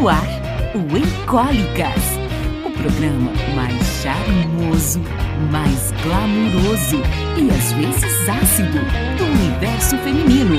No ar, o Encólicas, o programa mais charmoso, mais glamuroso e às vezes ácido do universo feminino.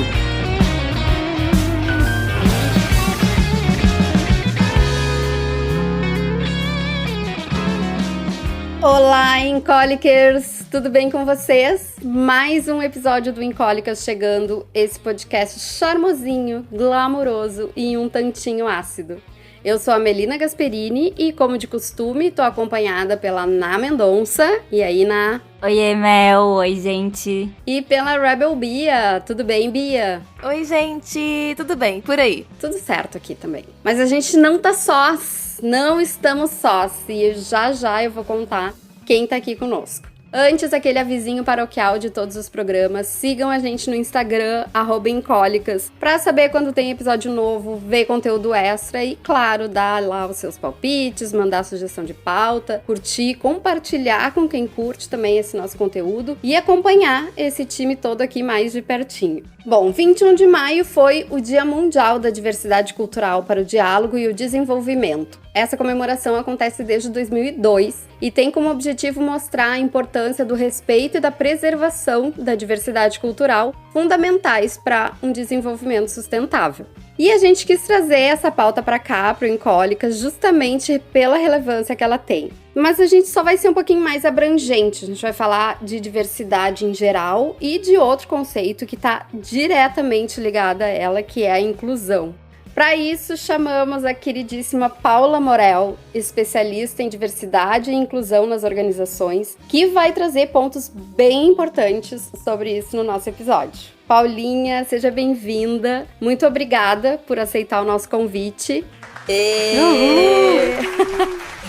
Olá, Encólicers! Tudo bem com vocês? Mais um episódio do Encólicas chegando, esse podcast charmosinho, glamuroso e um tantinho ácido. Eu sou a Melina Gasperini e, como de costume, tô acompanhada pela Ná Mendonça. E aí, Ná? Oiê, Mel. Oi, gente. E pela Rebel Bia. Tudo bem, Bia? Oi, gente. Tudo bem, por aí? Tudo certo aqui também. Mas a gente não tá sós. Não estamos sós. E já eu vou contar quem tá aqui conosco. Antes, aquele avisinho paroquial de todos os programas. Sigam a gente no Instagram, @encólicas, pra saber quando tem episódio novo, ver conteúdo extra e, claro, dar lá os seus palpites, mandar sugestão de pauta, curtir, compartilhar com quem curte também esse nosso conteúdo e acompanhar esse time todo aqui mais de pertinho. Bom, 21 de maio foi o Dia Mundial da Diversidade Cultural para o Diálogo e o Desenvolvimento. Essa comemoração acontece desde 2002 e tem como objetivo mostrar a importância do respeito e da preservação da diversidade cultural, fundamentais para um desenvolvimento sustentável. E a gente quis trazer essa pauta para cá, para o Encólicas, justamente pela relevância que ela tem. Mas a gente só vai ser um pouquinho mais abrangente, a gente vai falar de diversidade em geral e de outro conceito que está diretamente ligado a ela, que é a inclusão. Para isso, chamamos a queridíssima Paula Morel, especialista em diversidade e inclusão nas organizações, que vai trazer pontos bem importantes sobre isso no nosso episódio. Paulinha, seja bem-vinda. Muito obrigada por aceitar o nosso convite.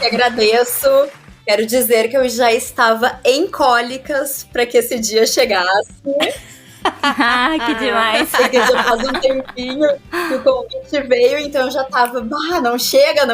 Eu agradeço. Quero dizer que eu já estava em cólicas para que esse dia chegasse. Que demais! Porque já faz um tempinho que o convite veio, então eu já tava, não chega,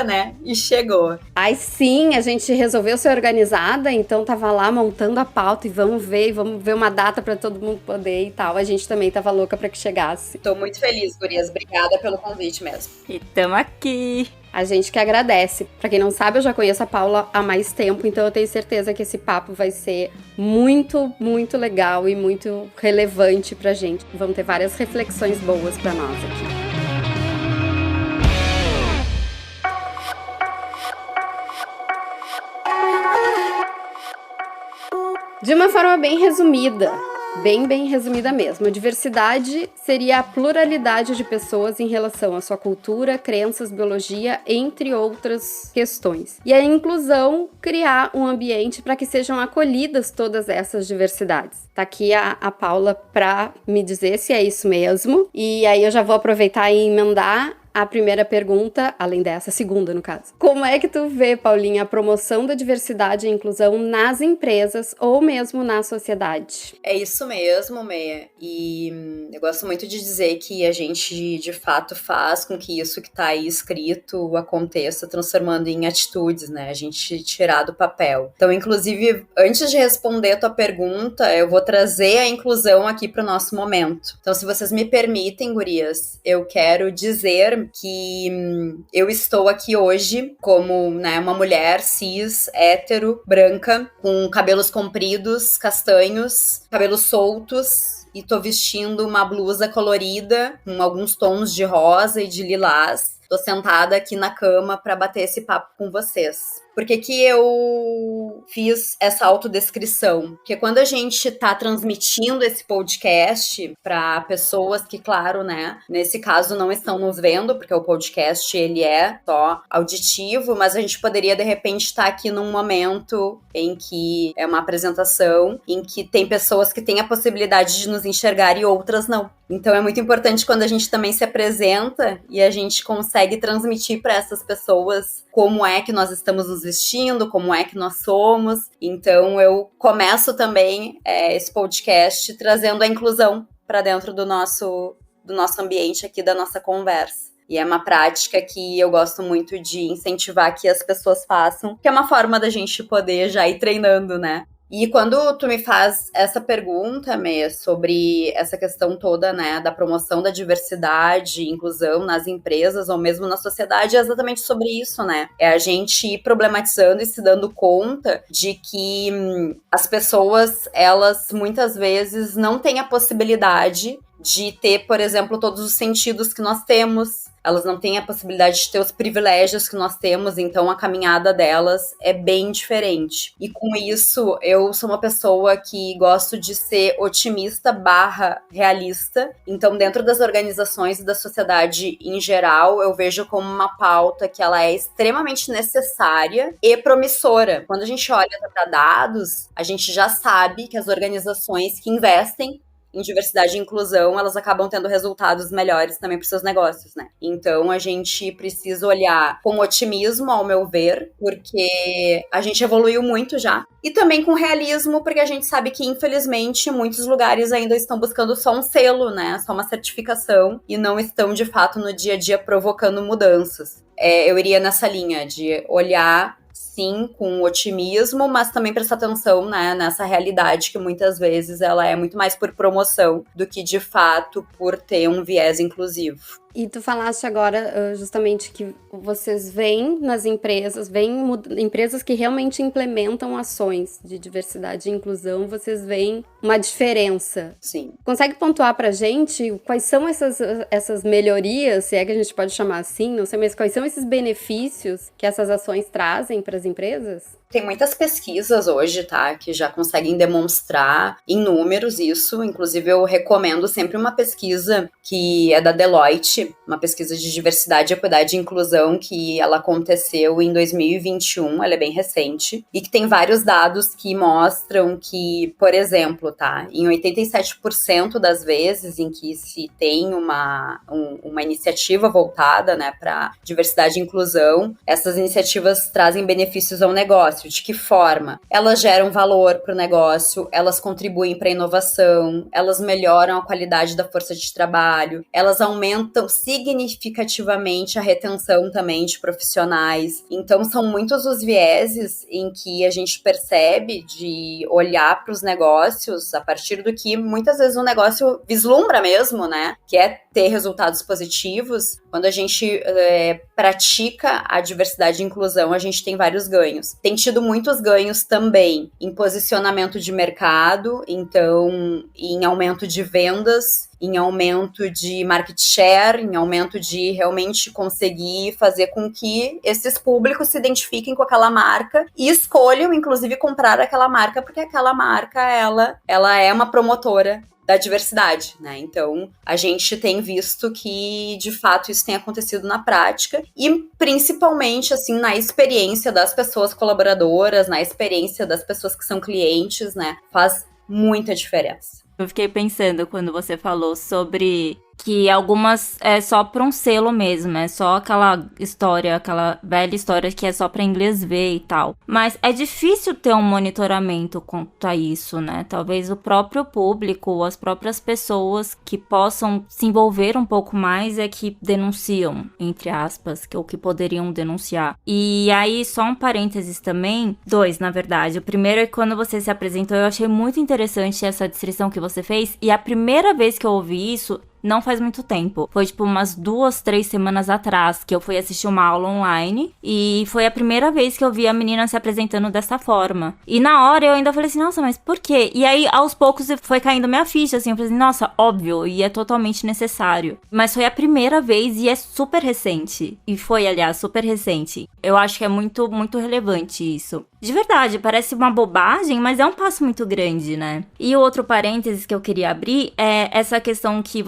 né? E chegou. Ai, sim, a gente resolveu ser organizada, então tava lá montando a pauta e vamos ver uma data pra todo mundo poder e tal. A gente também tava louca pra que chegasse. Tô muito feliz, gurias. Obrigada pelo convite mesmo. E tamo aqui! A gente que agradece. Pra quem não sabe, eu já conheço a Paula há mais tempo, então eu tenho certeza que esse papo vai ser muito, muito legal e muito relevante pra gente. Vamos ter várias reflexões boas pra nós aqui. De uma forma bem resumida, bem resumida mesmo, a diversidade seria a pluralidade de pessoas em relação à sua cultura, crenças, biologia, entre outras questões. E a inclusão, criar um ambiente para que sejam acolhidas todas essas diversidades. Tá aqui a Paula para me dizer se é isso mesmo. E aí eu já vou aproveitar e emendar a primeira pergunta, além dessa, a segunda no caso. Como é que tu vê, Paulinha, a promoção da diversidade e inclusão nas empresas ou mesmo na sociedade? É isso mesmo, Meia. E eu gosto muito de dizer que a gente, de fato, faz com que isso que tá aí escrito aconteça, transformando em atitudes, né? A gente tirar do papel. Então, inclusive, antes de responder a tua pergunta, eu vou trazer a inclusão aqui pro nosso momento. Então, se vocês me permitem, gurias, eu quero dizer que eu estou aqui hoje como, né, uma mulher cis, hétero, branca, com cabelos compridos, castanhos, cabelos soltos, e tô vestindo uma blusa colorida com alguns tons de rosa e de lilás. Tô sentada aqui na cama para bater esse papo com vocês. Por que que eu fiz essa autodescrição? Porque quando a gente tá transmitindo esse podcast para pessoas que, claro, né, nesse caso não estão nos vendo, porque o podcast ele é só auditivo, mas a gente poderia de repente estar aqui num momento em que é uma apresentação, em que tem pessoas que têm a possibilidade de nos enxergar e outras não. Então é muito importante quando a gente também se apresenta e a gente consegue transmitir para essas pessoas como é que nós estamos nos vestindo, como é que nós somos. Então eu começo também esse podcast trazendo a inclusão para dentro do nosso ambiente aqui, da nossa conversa. E é uma prática que eu gosto muito de incentivar que as pessoas façam, que é uma forma da gente poder já ir treinando, né? E quando tu me faz essa pergunta, Mê, sobre essa questão toda, né, da promoção da diversidade e inclusão nas empresas ou mesmo na sociedade, é exatamente sobre isso, né? É a gente ir problematizando e se dando conta de que as pessoas, elas muitas vezes não têm a possibilidade de ter, por exemplo, todos os sentidos que nós temos. Elas não têm a possibilidade de ter os privilégios que nós temos, então a caminhada delas é bem diferente. E com isso, eu sou uma pessoa que gosto de ser otimista barra realista. Então, dentro das organizações e da sociedade em geral, eu vejo como uma pauta que ela é extremamente necessária e promissora. Quando a gente olha para dados, a gente já sabe que as organizações que investem em diversidade e inclusão, elas acabam tendo resultados melhores também para os seus negócios, né? Então, a gente precisa olhar com otimismo, ao meu ver, porque a gente evoluiu muito já. E também com realismo, porque a gente sabe que, infelizmente, muitos lugares ainda estão buscando só um selo, né? Só uma certificação e não estão, de fato, no dia a dia provocando mudanças. Eu iria nessa linha de olhar sim, com otimismo, mas também prestar atenção, né, nessa realidade que muitas vezes ela é muito mais por promoção do que, de fato, por ter um viés inclusivo. E tu falaste agora justamente que vocês veem nas empresas, empresas que realmente implementam ações de diversidade e inclusão, vocês veem uma diferença. Sim. Consegue pontuar pra gente quais são essas melhorias, se é que a gente pode chamar assim, não sei, mas quais são esses benefícios que essas ações trazem para as empresas? Tem muitas pesquisas hoje, tá, que já conseguem demonstrar em números isso. Inclusive, eu recomendo sempre uma pesquisa que é da Deloitte, uma pesquisa de diversidade, equidade e inclusão, que ela aconteceu em 2021, ela é bem recente, e que tem vários dados que mostram que, por exemplo, tá, em 87% das vezes em que se tem uma iniciativa voltada, né, para diversidade e inclusão, essas iniciativas trazem benefícios ao negócio. De que forma? Elas geram valor para o negócio, elas contribuem para a inovação, elas melhoram a qualidade da força de trabalho, elas aumentam significativamente a retenção também de profissionais. Então, são muitos os vieses em que a gente percebe de olhar para os negócios a partir do que muitas vezes o negócio vislumbra mesmo, né? Que é ter resultados positivos. Quando a gente pratica a diversidade e inclusão, a gente tem vários ganhos. Tem tido muitos ganhos também em posicionamento de mercado, então em aumento de vendas, em aumento de market share, em aumento de realmente conseguir fazer com que esses públicos se identifiquem com aquela marca e escolham, inclusive, comprar aquela marca, porque aquela marca, ela é uma promotora da diversidade, né? Então, a gente tem visto que, de fato, isso tem acontecido na prática e, principalmente, assim, na experiência das pessoas colaboradoras, na experiência das pessoas que são clientes, né? Faz muita diferença. Eu fiquei pensando quando você falou sobre que algumas é só pra um selo mesmo, é só aquela história, aquela velha história que é só pra inglês ver e tal. Mas é difícil ter um monitoramento quanto a isso, né? Talvez o próprio público, as próprias pessoas que possam se envolver um pouco mais é que denunciam, entre aspas, ou que poderiam denunciar. E aí, só um parênteses também, dois, na verdade. O primeiro é que quando você se apresentou, eu achei muito interessante essa descrição que você fez, e a primeira vez que eu ouvi isso, não faz muito tempo. Foi tipo umas 2, 3 semanas atrás que eu fui assistir uma aula online e foi a primeira vez que eu vi a menina se apresentando dessa forma. E na hora eu ainda falei assim, nossa, mas por quê? E aí aos poucos foi caindo minha ficha, assim, eu falei assim, nossa, óbvio, e é totalmente necessário. Mas foi a primeira vez e é super recente. E foi, aliás, super recente. Eu acho que é muito, muito relevante isso. De verdade, parece uma bobagem, mas é um passo muito grande, né? E o outro parênteses que eu queria abrir é essa questão que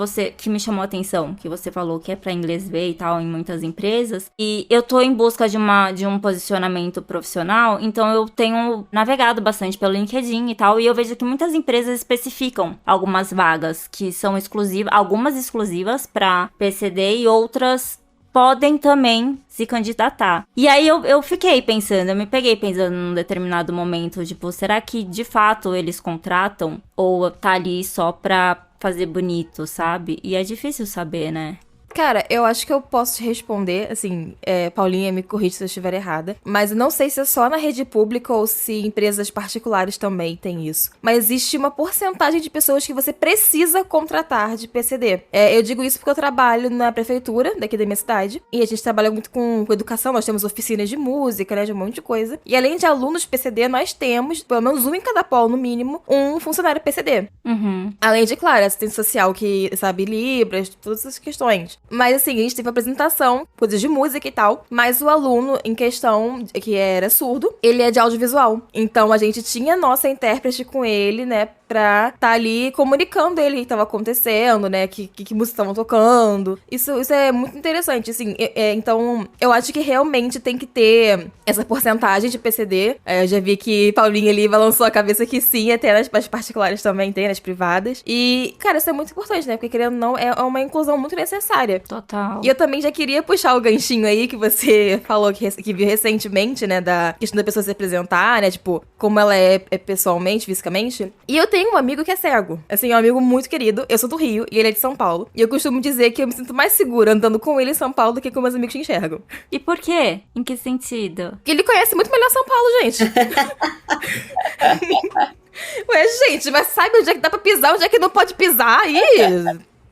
me chamou a atenção, que você falou que é pra inglês ver e tal em muitas empresas. E eu tô em busca de um posicionamento profissional, então eu tenho navegado bastante pelo LinkedIn e tal, e eu vejo que muitas empresas especificam algumas vagas que são exclusivas, algumas exclusivas pra PCD e outras podem também se candidatar. E aí eu fiquei pensando, eu me peguei pensando num determinado momento, tipo, será que de fato eles contratam ou tá ali só pra fazer bonito, sabe? E é difícil saber, né? Cara, eu acho que eu posso te responder, assim, Paulinha, me corrige se eu estiver errada, mas eu não sei se é só na rede pública ou se empresas particulares também tem isso. Mas existe uma porcentagem de pessoas que você precisa contratar de PCD. Eu digo isso porque eu trabalho na prefeitura daqui da minha cidade, e a gente trabalha muito com educação, nós temos oficinas de música, né, de um monte de coisa. E além de alunos PCD, nós temos, pelo menos um em cada polo, no mínimo, um funcionário PCD. Uhum. Além de, claro, assistente social que sabe Libras, todas essas questões. Mas assim, a gente teve uma apresentação, coisas de música e tal, mas o aluno em questão, que era surdo, ele é de audiovisual. Então a gente tinha nossa intérprete com ele, né, pra tá ali comunicando ele o que tava acontecendo, né, que música estavam tocando. Isso é muito interessante, assim. Então, eu acho que realmente tem que ter essa porcentagem de PCD. Eu já vi que Paulinha ali balançou a cabeça que sim, até nas particulares também tem, nas privadas. E, cara, isso é muito importante, né, porque querendo ou não, é uma inclusão muito necessária. Total. E eu também já queria puxar o ganchinho aí que você falou que viu recentemente, né, da questão da pessoa se apresentar, né, tipo, como ela é pessoalmente, fisicamente. E eu tenho um amigo que é cego. Assim, é um amigo muito querido. Eu sou do Rio e ele é de São Paulo. E eu costumo dizer que eu me sinto mais segura andando com ele em São Paulo do que com meus amigos que enxergam. E por quê? Em que sentido? Porque ele conhece muito melhor São Paulo, gente. Ué, gente, mas sabe onde é que dá pra pisar, onde é que não pode pisar? Aí...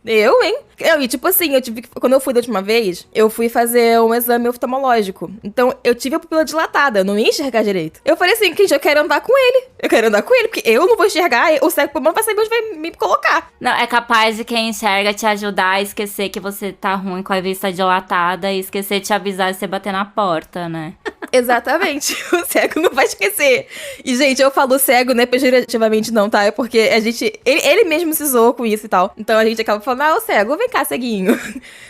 hein? E tipo assim, quando eu fui da última vez, eu fui fazer um exame oftalmológico. Então, eu tive a pupila dilatada, eu não ia enxergar direito. Eu falei assim, gente, eu quero andar com ele. Eu quero andar com ele, porque eu não vou enxergar, o cego pulmão vai saber onde vai me colocar. Não, é capaz de quem enxerga te ajudar a esquecer que você tá ruim com a vista dilatada e esquecer de te avisar se você bater na porta, né? Exatamente, o cego não vai esquecer. E, gente, eu falo cego, né, pejorativamente não, tá? É porque a gente, ele mesmo se zoou com isso e tal. Então a gente acaba falando, o cego, vem cá, ceguinho.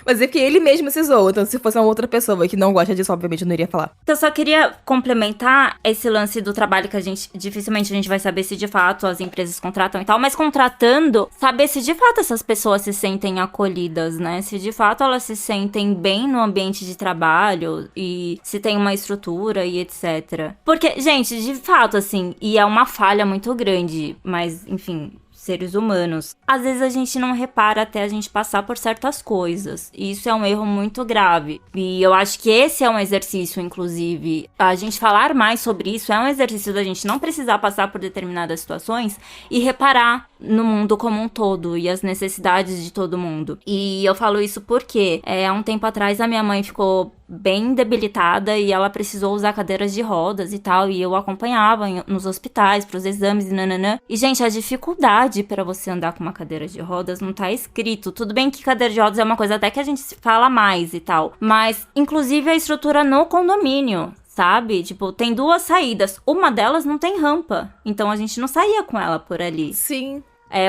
Mas é porque ele mesmo se zoou. Então se fosse uma outra pessoa que não gosta disso, obviamente eu não iria falar. Eu só queria complementar esse lance do trabalho que dificilmente a gente vai saber se de fato as empresas contratam e tal, mas contratando, saber se de fato essas pessoas se sentem acolhidas, né? Se de fato elas se sentem bem no ambiente de trabalho e se tem uma estrutura e etc. Porque, gente, de fato, assim, e é uma falha muito grande, mas, enfim, seres humanos. Às vezes a gente não repara até a gente passar por certas coisas. E isso é um erro muito grave. E eu acho que esse é um exercício, inclusive. A gente falar mais sobre isso é um exercício da gente não precisar passar por determinadas situações e reparar no mundo como um todo e as necessidades de todo mundo. E eu falo isso porque há um tempo atrás a minha mãe ficou bem debilitada e ela precisou usar cadeiras de rodas e tal, e eu acompanhava nos hospitais pros exames e nananã. E, gente, a dificuldade pra você andar com uma cadeira de rodas não tá escrito. Tudo bem que cadeira de rodas é uma coisa até que a gente fala mais e tal, mas, inclusive, a estrutura no condomínio, sabe? Tipo, tem 2 saídas. Uma delas não tem rampa. Então a gente não saía com ela por ali. Sim.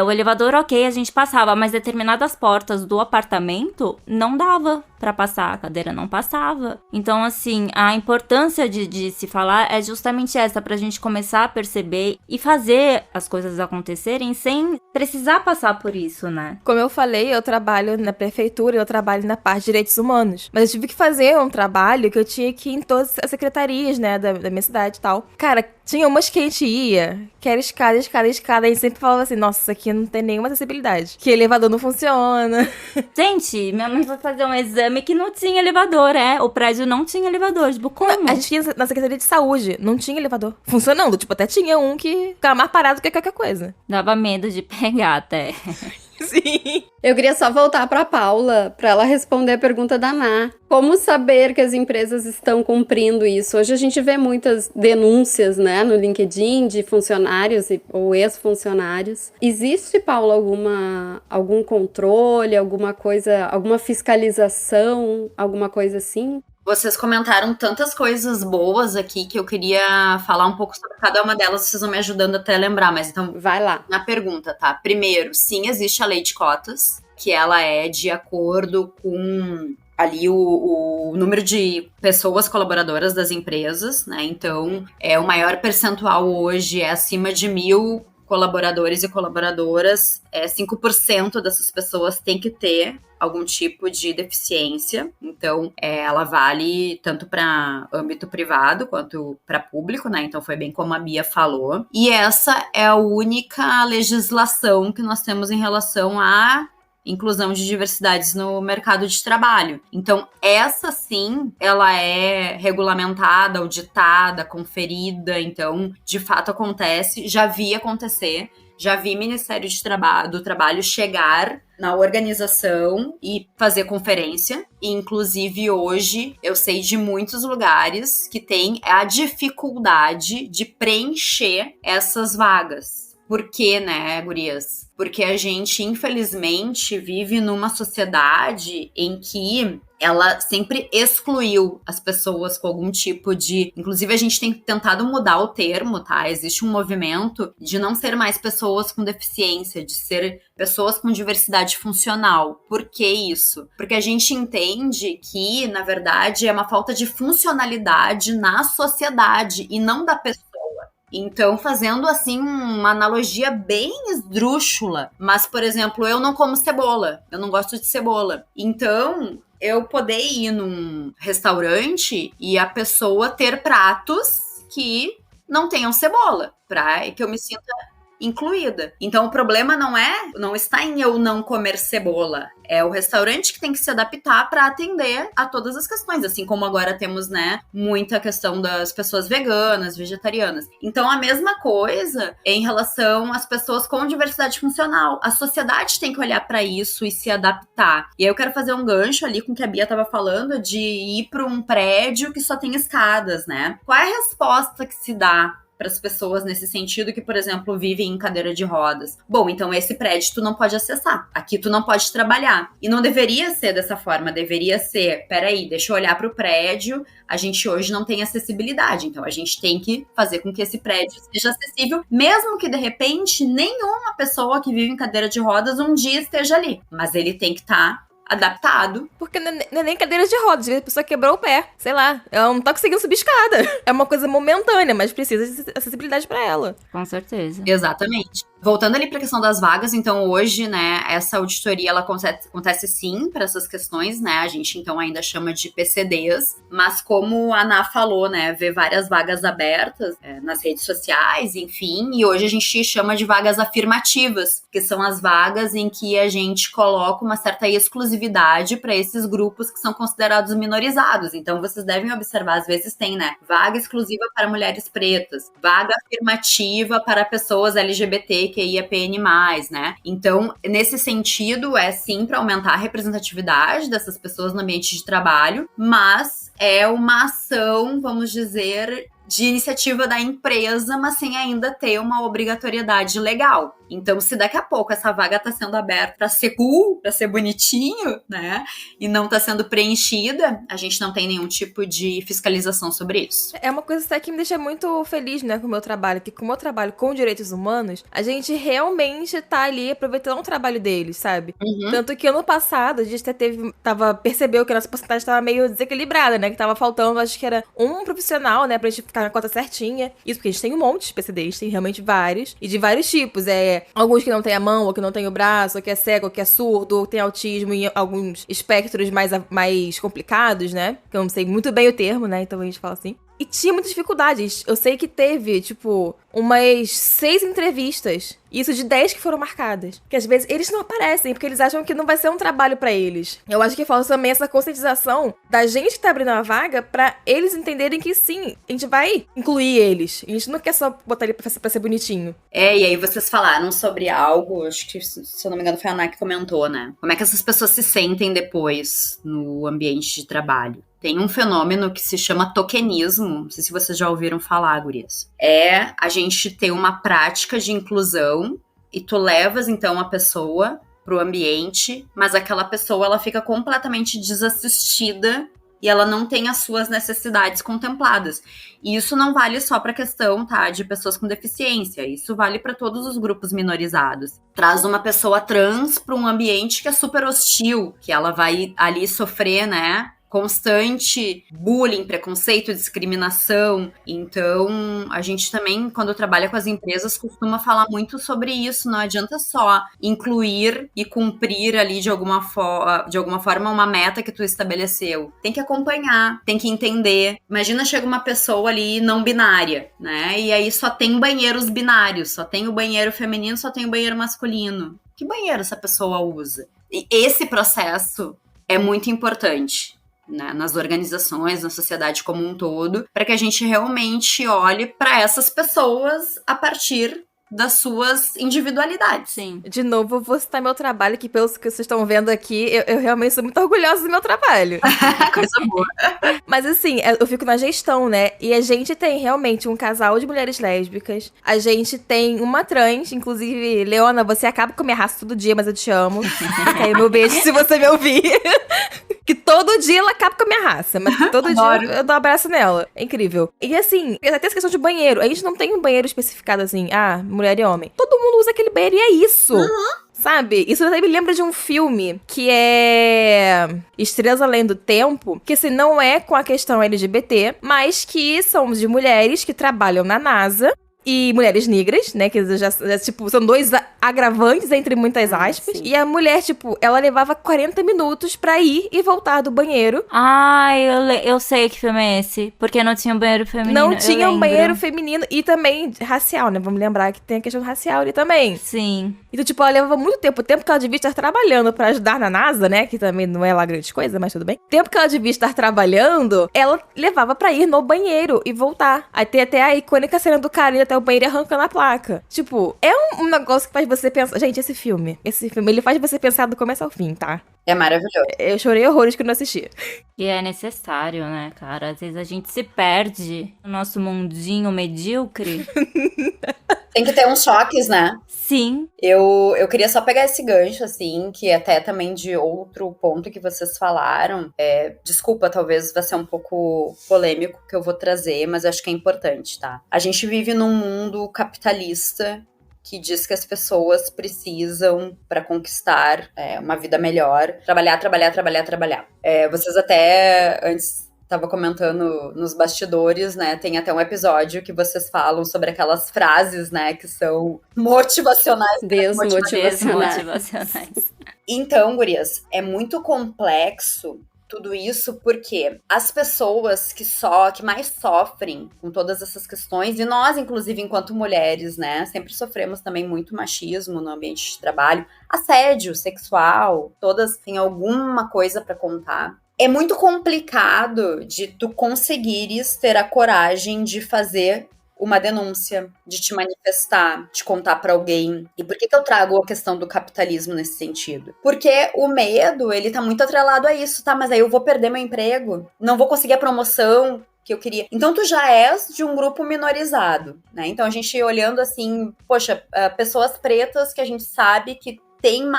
O elevador, ok, a gente passava, mas determinadas portas do apartamento não dava pra passar, a cadeira não passava. Então, assim, a importância de se falar é justamente essa, pra gente começar a perceber e fazer as coisas acontecerem sem precisar passar por isso, né? Como eu falei, eu trabalho na prefeitura, eu trabalho na parte de direitos humanos. Mas eu tive que fazer um trabalho que eu tinha que ir em todas as secretarias, né, da minha cidade e tal. Cara, tinha umas que a gente ia, que era escada, escada, escada, e a gente sempre falava assim, nossa, isso aqui não tem nenhuma acessibilidade. Que elevador não funciona. Gente, minha mãe foi fazer um exame que não tinha elevador, o prédio não tinha elevador, tipo, como? A gente ia na Secretaria de Saúde, não tinha elevador funcionando, tipo, até tinha um que ficava mais parado que qualquer coisa. Dava medo de pegar até. Sim. Eu queria só voltar pra Paula, pra ela responder a pergunta da Ná. Como saber que as empresas estão cumprindo isso? Hoje a gente vê muitas denúncias, né, no LinkedIn de funcionários ou ex-funcionários. Existe, Paula, algum controle, alguma coisa, alguma fiscalização, alguma coisa assim? Vocês comentaram tantas coisas boas aqui que eu queria falar um pouco sobre cada uma delas, vocês vão me ajudando até a lembrar, mas então... Vai lá. Na pergunta, tá? Primeiro, sim, existe a lei de cotas, que ela é de acordo com ali o número de pessoas colaboradoras das empresas, né? Então, o maior percentual hoje é acima de 1.000 colaboradores e colaboradoras, 5% dessas pessoas tem que ter algum tipo de deficiência, então ela vale tanto para âmbito privado quanto para público, né? Então foi bem como a Bia falou. E essa é a única legislação que nós temos em relação a inclusão de diversidades no mercado de trabalho. Então, essa sim, ela é regulamentada, auditada, conferida, então, de fato acontece, já vi acontecer. Já vi Ministério do Trabalho chegar na organização e fazer conferência. E, inclusive, hoje, eu sei de muitos lugares que tem a dificuldade de preencher essas vagas. Por quê, né, gurias? Porque a gente, infelizmente, vive numa sociedade em que ela sempre excluiu as pessoas com algum tipo de... Inclusive, a gente tem tentado mudar o termo, tá? Existe um movimento de não ser mais pessoas com deficiência, de ser pessoas com diversidade funcional. Por que isso? Porque a gente entende que, na verdade, é uma falta de funcionalidade na sociedade e não da pessoa. Então, fazendo assim uma analogia bem esdrúxula, mas, por exemplo, eu não como cebola, eu não gosto de cebola. Então, eu poder ir num restaurante e a pessoa ter pratos que não tenham cebola, para que eu me sinta incluída. Então, o problema não está em eu não comer cebola. É o restaurante que tem que se adaptar para atender a todas as questões. Assim como agora temos, né, muita questão das pessoas veganas, vegetarianas. Então, a mesma coisa em relação às pessoas com diversidade funcional. A sociedade tem que olhar para isso e se adaptar. E aí eu quero fazer um gancho ali com o que a Bia estava falando de ir para um prédio que só tem escadas, né? Qual é a resposta que se dá para as pessoas nesse sentido que, por exemplo, vivem em cadeira de rodas? Bom, então esse prédio tu não pode acessar. Aqui tu não pode trabalhar. E não deveria ser dessa forma. Deveria ser, peraí, deixa eu olhar para o prédio. A gente hoje não tem acessibilidade. Então a gente tem que fazer com que esse prédio seja acessível, mesmo que de repente nenhuma pessoa que vive em cadeira de rodas um dia esteja ali. Mas ele tem que estar adaptado. Porque não é nem cadeira de rodas, a pessoa quebrou o pé, sei lá, ela não tá conseguindo subir escada. É uma coisa momentânea, mas precisa de acessibilidade pra ela. Com certeza. Exatamente. Voltando ali para a questão das vagas, então hoje, né, essa auditoria ela acontece sim para essas questões, né, a gente então ainda chama de PCDs, mas como a Ana falou, né, vê várias vagas abertas nas redes sociais, enfim, e hoje a gente chama de vagas afirmativas, que são as vagas em que a gente coloca uma certa exclusividade para esses grupos que são considerados minorizados. Então vocês devem observar, às vezes tem, né, vaga exclusiva para mulheres pretas, vaga afirmativa para pessoas LGBT, que ia PN+, né? Então, nesse sentido, é sim para aumentar a representatividade dessas pessoas no ambiente de trabalho, mas é uma ação, vamos dizer, de iniciativa da empresa, mas sem ainda ter uma obrigatoriedade legal. Então, se daqui a pouco essa vaga está sendo aberta para ser cool, para ser bonitinho, né, e não está sendo preenchida, a gente não tem nenhum tipo de fiscalização sobre isso. É uma coisa até que me deixa muito feliz, né, com o meu trabalho, que como eu trabalho com direitos humanos, a gente realmente tá ali aproveitando o trabalho deles, sabe? Uhum. Tanto que ano passado a gente até percebeu que a nossa porcentagem estava meio desequilibrada, né, que tava faltando, acho que era um profissional, né, pra gente ficar na cota certinha. Isso porque a gente tem um monte de PCDs, tem realmente vários, e de vários tipos, alguns que não tem a mão, ou que não tem o braço, ou que é cego, ou que é surdo, ou tem autismo em alguns espectros mais complicados, né? Que eu não sei muito bem o termo, né? Então a gente fala assim. E tinha muitas dificuldades. Eu sei que teve, umas 6 entrevistas. Isso de 10 que foram marcadas. Que às vezes eles não aparecem, porque eles acham que não vai ser um trabalho pra eles. Eu acho que falta também essa conscientização da gente que tá abrindo a vaga pra eles entenderem que sim, a gente vai incluir eles. A gente não quer só botar ele pra ser bonitinho. E aí vocês falaram sobre algo, acho que, se eu não me engano, foi a Ana que comentou, né? Como é que essas pessoas se sentem depois no ambiente de trabalho? Tem um fenômeno que se chama tokenismo, não sei se vocês já ouviram falar, gurias. É a gente ter uma prática de inclusão e tu levas, então, a pessoa pro ambiente, mas aquela pessoa, ela fica completamente desassistida e ela não tem as suas necessidades contempladas. E isso não vale só para a questão, tá, de pessoas com deficiência, isso vale para todos os grupos minorizados. Traz uma pessoa trans para um ambiente que é super hostil, que ela vai ali sofrer, né, constante bullying, preconceito, discriminação. Então, a gente também, quando trabalha com as empresas, costuma falar muito sobre isso. Não adianta só incluir e cumprir ali de alguma forma uma meta que tu estabeleceu. Tem que acompanhar, tem que entender. Imagina, chega uma pessoa ali não binária, né? E aí só tem banheiros binários, só tem o banheiro feminino, só tem o banheiro masculino. Que banheiro essa pessoa usa? E esse processo é muito importante, né, nas organizações, na sociedade como um todo, para que a gente realmente olhe para essas pessoas a partir das suas individualidades. Sim. De novo, eu vou citar meu trabalho, que pelos que vocês estão vendo aqui, eu realmente sou muito orgulhosa do meu trabalho. Coisa boa. Mas assim, eu fico na gestão, né? E a gente tem realmente um casal de mulheres lésbicas. A gente tem uma trans, inclusive, Leona, você acaba com a minha raça todo dia, mas eu te amo. Fica aí meu beijo se você me ouvir. Que todo dia ela acaba com a minha raça, mas todo Adoro. dia eu dou um abraço nela. É incrível. E assim, até essa questão de banheiro. A gente não tem um banheiro especificado assim, mulher e homem. Todo mundo usa aquele banheiro e é isso. Sabe? Isso até me lembra de um filme que é Estrelas Além do Tempo, que assim, não é com a questão LGBT, mas que são de mulheres que trabalham na NASA. E mulheres negras, né, que já tipo, são dois agravantes entre muitas aspas. Sim. E a mulher, tipo, ela levava 40 minutos pra ir e voltar do banheiro. Eu sei que filme é esse. Porque não tinha um banheiro feminino. Não eu tinha um lembro. banheiro feminino e também racial, né? Vamos lembrar que tem a questão racial ali também. Sim. Então, tipo, ela levava muito tempo. O tempo que ela devia estar trabalhando pra ajudar na NASA, né? Que também não é lá grande coisa, mas tudo bem. O tempo que ela devia estar trabalhando, ela levava pra ir no banheiro e voltar. Aí tem até a icônica cena do cara indo até o banheiro e arrancando a placa. Tipo, é um negócio que faz você pensar... Gente, esse filme, ele faz você pensar do começo ao fim, tá? É maravilhoso. Eu chorei horrores quando eu assisti. E é necessário, né, cara? Às vezes a gente se perde no nosso mundinho medíocre. Tem que ter uns choques, né? Sim. Eu queria só pegar esse gancho, assim, que até também de outro ponto que vocês falaram. Desculpa, talvez vai ser um pouco polêmico que eu vou trazer, mas eu acho que é importante, tá? A gente vive num mundo capitalista que diz que as pessoas precisam, para conquistar uma vida melhor, trabalhar. Vocês até antes tava comentando nos bastidores, né? Tem até um episódio que vocês falam sobre aquelas frases, né? Que são motivacionais. Desmotivacionais. Então, gurias, é muito complexo tudo isso porque as pessoas que mais sofrem com todas essas questões, e nós, inclusive, enquanto mulheres, né? Sempre sofremos também muito machismo no ambiente de trabalho, assédio sexual, todas têm alguma coisa pra contar. É muito complicado de tu conseguires ter a coragem de fazer uma denúncia, de te manifestar, de contar pra alguém. E por que eu trago a questão do capitalismo nesse sentido? Porque o medo, ele tá muito atrelado a isso, tá? Mas aí eu vou perder meu emprego, não vou conseguir a promoção que eu queria. Então tu já és de um grupo minorizado, né? Então a gente olhando assim, poxa, pessoas pretas que a gente sabe que tem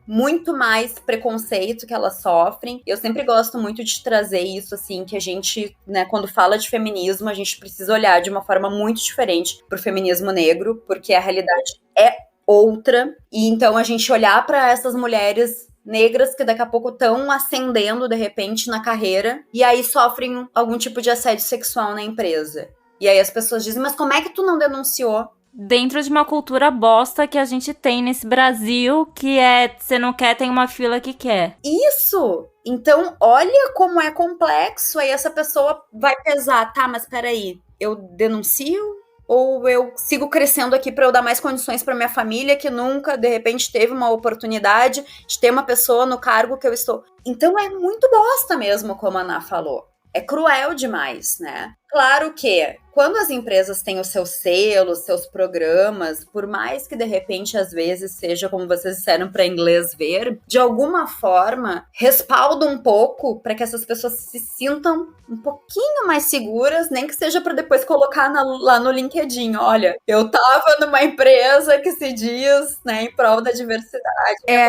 muito mais preconceito que elas sofrem. Eu sempre gosto muito de trazer isso, assim, que a gente, né, quando fala de feminismo, a gente precisa olhar de uma forma muito diferente pro feminismo negro, porque a realidade é outra. E então a gente olhar para essas mulheres negras que daqui a pouco estão ascendendo, de repente, na carreira, e aí sofrem algum tipo de assédio sexual na empresa. E aí as pessoas dizem, mas como é que tu não denunciou? Dentro de uma cultura bosta que a gente tem nesse Brasil, que você não quer, tem uma fila que quer. Isso! Então, olha como é complexo. Aí essa pessoa vai pesar, tá, mas peraí, eu denuncio? Ou eu sigo crescendo aqui pra eu dar mais condições pra minha família, que nunca, de repente, teve uma oportunidade de ter uma pessoa no cargo que eu estou. Então é muito bosta mesmo, como a Ana falou. É cruel demais, né? Claro que quando as empresas têm os seus selos, seus programas, por mais que de repente às vezes seja, como vocês disseram, para inglês ver, de alguma forma respalda um pouco para que essas pessoas se sintam um pouquinho mais seguras, nem que seja para depois colocar lá no LinkedIn, olha, eu tava numa empresa que se diz, né, em prol da diversidade. É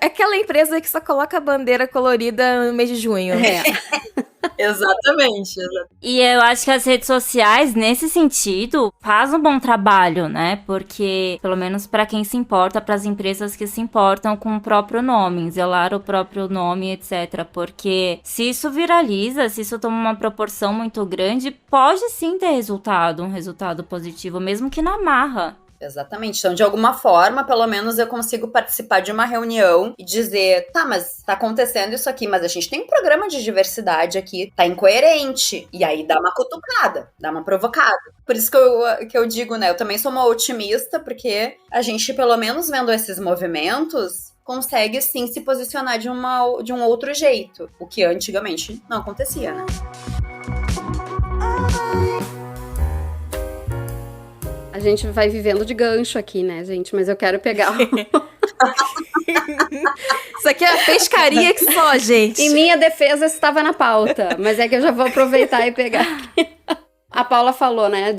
aquela empresa que só coloca a bandeira colorida no mês de junho. Exatamente. E eu acho que as redes sociais, nesse sentido, faz um bom trabalho, né? Porque, pelo menos para quem se importa, para as empresas que se importam com o próprio nome, zelar o próprio nome, etc. Porque se isso viraliza, se isso toma uma proporção muito grande, pode sim ter um resultado positivo, mesmo que na marra. Exatamente. Então, de alguma forma, pelo menos eu consigo participar de uma reunião e dizer, tá, mas tá acontecendo isso aqui, mas a gente tem um programa de diversidade aqui, tá incoerente. E aí dá uma cutucada, dá uma provocada. Por isso que eu digo, né, eu também sou uma otimista, porque a gente, pelo menos vendo esses movimentos, consegue sim se posicionar de um outro jeito, o que antigamente não acontecia, né? A gente vai vivendo de gancho aqui, né, gente? Mas eu quero pegar Isso aqui é a pescaria que só, gente. Em minha defesa, estava na pauta, mas é que eu já vou aproveitar e pegar aqui. A Paula falou, né,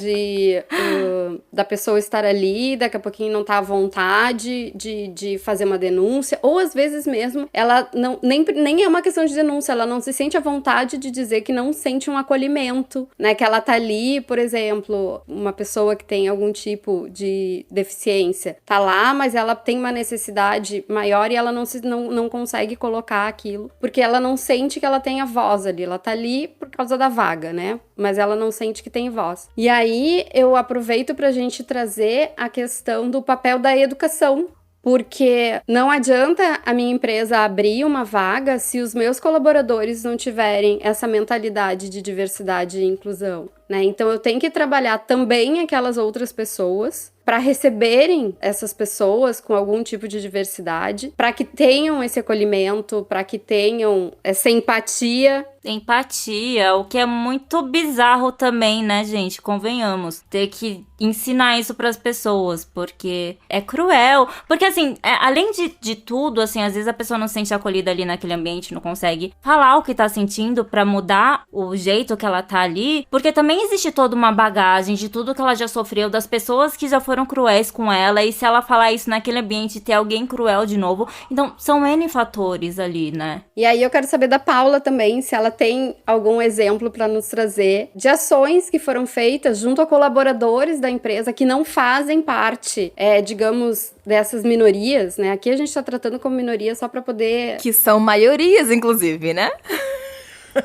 da pessoa estar ali, daqui a pouquinho não tá à vontade de fazer uma denúncia, ou às vezes mesmo, ela nem é uma questão de denúncia, ela não se sente à vontade de dizer que não sente um acolhimento, né, que ela tá ali, por exemplo, uma pessoa que tem algum tipo de deficiência, tá lá, mas ela tem uma necessidade maior e ela não consegue colocar aquilo, porque ela não sente que ela tem a voz ali, ela tá ali por causa da vaga, né, mas ela não sente que tem voz. E aí eu aproveito pra gente trazer a questão do papel da educação, porque não adianta a minha empresa abrir uma vaga se os meus colaboradores não tiverem essa mentalidade de diversidade e inclusão, né? Então eu tenho que trabalhar também aquelas outras pessoas para receberem essas pessoas com algum tipo de diversidade, para que tenham esse acolhimento, para que tenham essa empatia. Empatia, o que é muito bizarro também, né, gente? Convenhamos. Ter que ensinar isso pras pessoas, porque é cruel. Porque, assim, além de tudo, assim, às vezes a pessoa não se sente acolhida ali naquele ambiente, não consegue falar o que tá sentindo pra mudar o jeito que ela tá ali, porque também existe toda uma bagagem de tudo que ela já sofreu, das pessoas que já foram cruéis com ela, e se ela falar isso naquele ambiente, ter alguém cruel de novo. Então, são N fatores ali, né? E aí eu quero saber da Paula também, se ela tem algum exemplo para nos trazer de ações que foram feitas junto a colaboradores da empresa que não fazem parte, digamos, dessas minorias, né? Aqui a gente tá tratando como minoria só para poder... Que são maiorias, inclusive, né?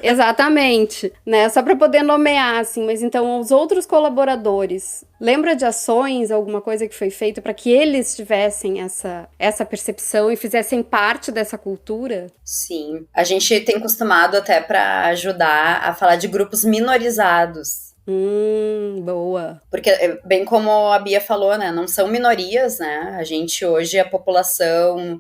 Exatamente, né? Só para poder nomear, assim, mas então os outros colaboradores, lembra de ações, alguma coisa que foi feita para que eles tivessem essa percepção e fizessem parte dessa cultura? Sim, a gente tem costumado até para ajudar a falar de grupos minorizados. Boa. Porque, bem como a Bia falou, né, não são minorias, né, a gente hoje, a população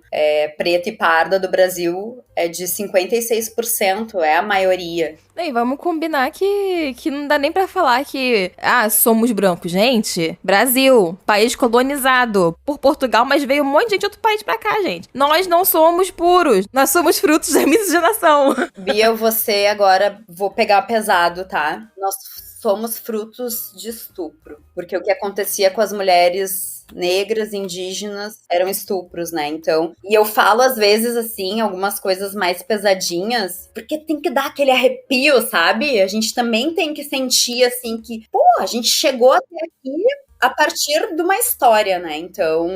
preta e parda do Brasil é de 56%, é a maioria. E vamos combinar que não dá nem pra falar que, somos brancos. Gente, Brasil, país colonizado por Portugal, mas veio um monte de gente de outro país pra cá, gente. Nós não somos puros, nós somos frutos da miscigenação. Bia, você agora, vou pegar pesado, tá? Nós somos frutos de estupro, porque o que acontecia com as mulheres negras, indígenas, eram estupros, né? Então, e eu falo às vezes assim, algumas coisas mais pesadinhas, porque tem que dar aquele arrepio, sabe? A gente também tem que sentir assim que, a gente chegou até aqui a partir de uma história, né? Então,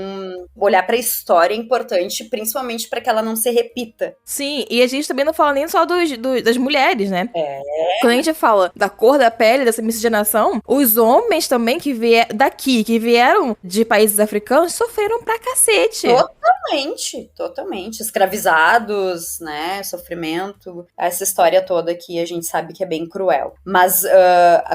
olhar pra história é importante, principalmente para que ela não se repita. Sim, e a gente também não fala nem só das mulheres, né? Quando a gente fala da cor da pele, dessa miscigenação, os homens também que vieram de países africanos, sofreram pra cacete. Totalmente. Escravizados, né? Sofrimento. Essa história toda que a gente sabe que é bem cruel. Mas,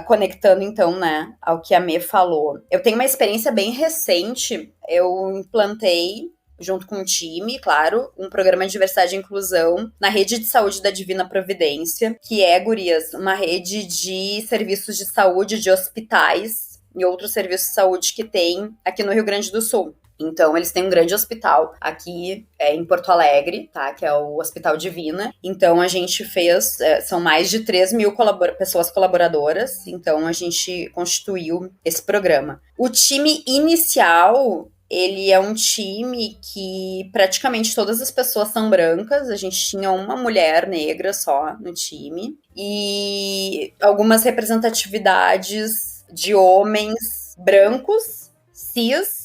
conectando então, né, ao que a Mê falou, eu tenho uma experiência bem recente. Eu implantei, junto com um time, claro, um programa de diversidade e inclusão na rede de saúde da Divina Providência, que é, gurias, uma rede de serviços de saúde, de hospitais e outros serviços de saúde que tem aqui no Rio Grande do Sul. Então, eles têm um grande hospital aqui em Porto Alegre, tá? Que é o Hospital Divina. Então, a gente fez... são mais de 3 mil pessoas colaboradoras. Então, a gente constituiu esse programa. O time inicial, ele é um time que praticamente todas as pessoas são brancas. A gente tinha uma mulher negra só no time. E algumas representatividades de homens brancos, cis,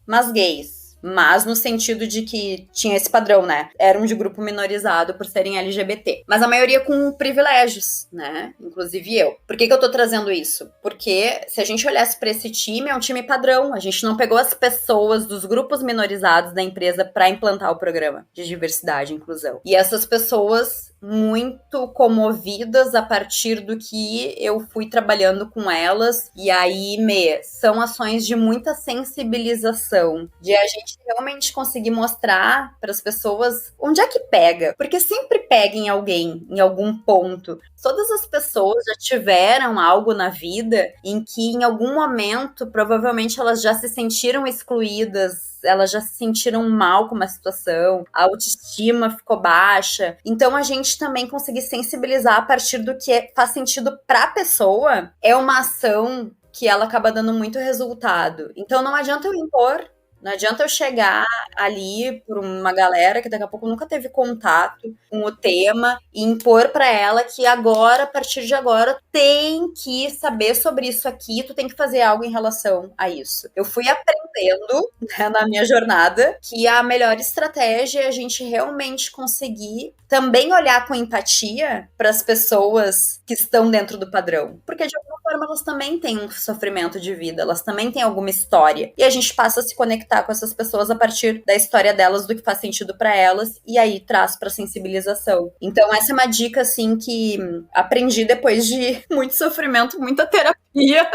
mas gays, mas no sentido de que tinha esse padrão, né? Eram de grupo minorizado por serem LGBT. Mas a maioria com privilégios, né? Inclusive eu. Por que eu tô trazendo isso? Porque se a gente olhasse pra esse time, é um time padrão. A gente não pegou as pessoas dos grupos minorizados da empresa pra implantar o programa de diversidade e inclusão. E essas pessoas muito comovidas a partir do que eu fui trabalhando com elas. E aí, são ações de muita sensibilização, de a gente realmente conseguir mostrar para as pessoas onde é que pega, porque sempre pega em alguém, em algum ponto. Todas as pessoas já tiveram algo na vida em que em algum momento, provavelmente elas já se sentiram excluídas, elas já se sentiram mal com uma situação, a autoestima ficou baixa. Então a gente também conseguir sensibilizar a partir do que faz sentido para a pessoa é uma ação que ela acaba dando muito resultado. Então não adianta eu impor, não adianta eu chegar ali por uma galera que daqui a pouco nunca teve contato com o tema e impor para ela que agora, a partir de agora, tem que saber sobre isso aqui, tu tem que fazer algo em relação a isso. Eu fui aprendendo, né, na minha jornada que a melhor estratégia é a gente realmente conseguir também olhar com empatia para as pessoas que estão dentro do padrão. Porque de alguma forma elas também têm um sofrimento de vida, elas também têm alguma história. E a gente passa a se conectar com essas pessoas a partir da história delas, do que faz sentido para elas, e aí traz para sensibilização. Então essa é uma dica assim que aprendi depois de muito sofrimento, muita terapia.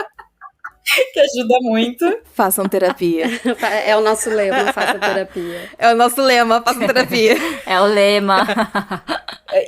Que ajuda muito. Façam terapia. É o nosso lema, faça terapia. É o nosso lema, façam terapia. É o lema.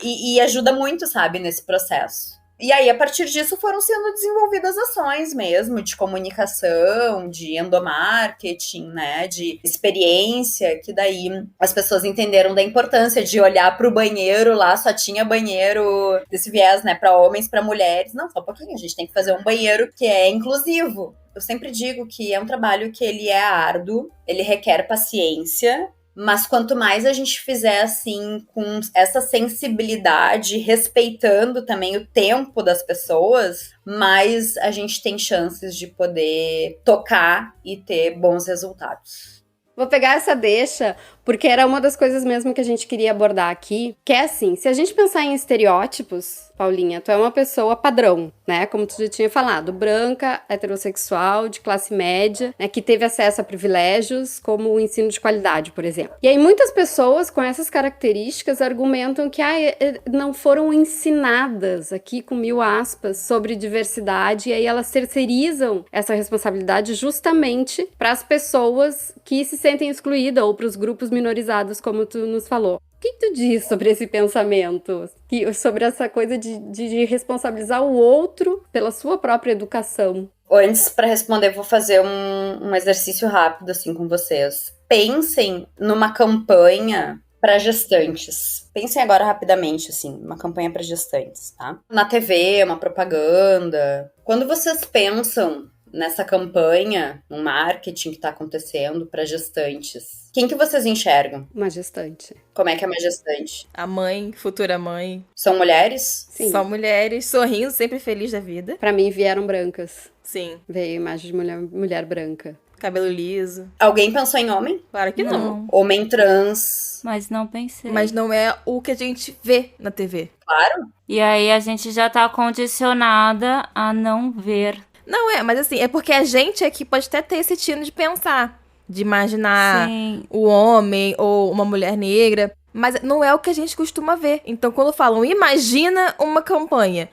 E ajuda muito, sabe, nesse processo. E aí, a partir disso, foram sendo desenvolvidas ações mesmo, de comunicação, de endomarketing, né, de experiência, que daí as pessoas entenderam da importância de olhar pro banheiro, lá só tinha banheiro desse viés, né, para homens, para mulheres. Não, só um pouquinho, a gente tem que fazer um banheiro que é inclusivo. Eu sempre digo que é um trabalho que ele é árduo, ele requer paciência, mas quanto mais a gente fizer assim, com essa sensibilidade, respeitando também o tempo das pessoas, mais a gente tem chances de poder tocar e ter bons resultados. Vou pegar essa deixa, porque era uma das coisas mesmo que a gente queria abordar aqui, que é assim, se a gente pensar em estereótipos, Paulinha, tu é uma pessoa padrão, né, como tu já tinha falado, branca, heterossexual, de classe média, né, que teve acesso a privilégios, como o ensino de qualidade, por exemplo. E aí muitas pessoas com essas características argumentam que não foram ensinadas, aqui com 1000 aspas, sobre diversidade, e aí elas terceirizam essa responsabilidade justamente para as pessoas que se sentem excluídas ou para os grupos minorizados, como tu nos falou. O que tu diz sobre esse pensamento? Sobre essa coisa de responsabilizar o outro pela sua própria educação? Antes, para responder, vou fazer um exercício rápido assim com vocês. Pensem numa campanha para gestantes. Pensem agora rapidamente, assim, uma campanha para gestantes, tá? Na TV, uma propaganda. Quando vocês pensam nessa campanha, no marketing que está acontecendo para gestantes, quem que vocês enxergam? Uma gestante. Como é que é uma gestante? A mãe, futura mãe. São mulheres? Sim. São mulheres, sorrindo, sempre feliz da vida. Pra mim vieram brancas. Sim. Veio a imagem de mulher branca. Cabelo liso. Alguém pensou em homem? Claro que não. Homem trans? Mas não pensei. Mas não é o que a gente vê na TV. Claro. E aí a gente já tá condicionada a não ver. Não mas assim, é porque a gente aqui pode até ter esse tino de pensar, de imaginar Sim. o homem ou uma mulher negra, mas não é o que a gente costuma ver. Então, quando falam, imagina uma campanha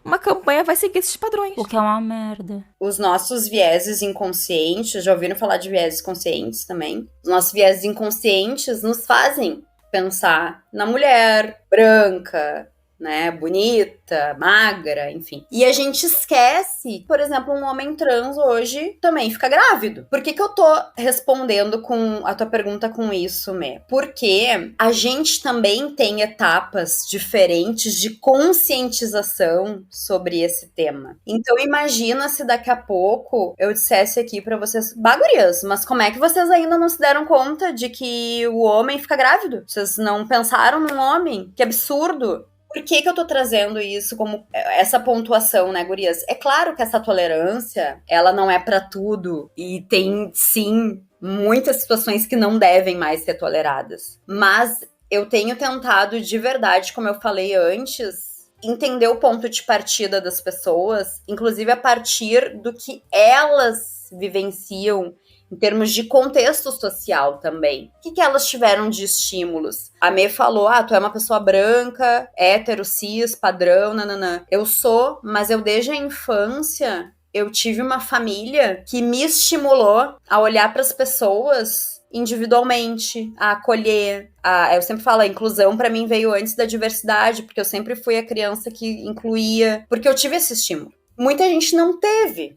vai seguir esses padrões. O que é uma merda. Os nossos vieses inconscientes, já ouviram falar de vieses conscientes também? Os nossos vieses inconscientes nos fazem pensar na mulher branca, né, bonita, magra, enfim. E a gente esquece, por exemplo, um homem trans hoje também fica grávido. Por que eu tô respondendo com a tua pergunta com isso, Mê? Porque a gente também tem etapas diferentes de conscientização sobre esse tema. Então imagina se daqui a pouco eu dissesse aqui pra vocês, bagurias, mas como é que vocês ainda não se deram conta de que o homem fica grávido? Vocês não pensaram num homem? Que absurdo! Por que eu tô trazendo isso como essa pontuação, né, gurias? É claro que essa tolerância, ela não é pra tudo. E tem, sim, muitas situações que não devem mais ser toleradas. Mas eu tenho tentado, de verdade, como eu falei antes, entender o ponto de partida das pessoas, inclusive a partir do que elas vivenciam em termos de contexto social também. O que elas tiveram de estímulos? A Mê falou, tu é uma pessoa branca, hétero, cis, padrão, nananã. Eu sou, mas eu desde a infância, eu tive uma família que me estimulou a olhar para as pessoas individualmente, a acolher. Eu sempre falo, a inclusão pra mim veio antes da diversidade, porque eu sempre fui a criança que incluía, porque eu tive esse estímulo. Muita gente não teve.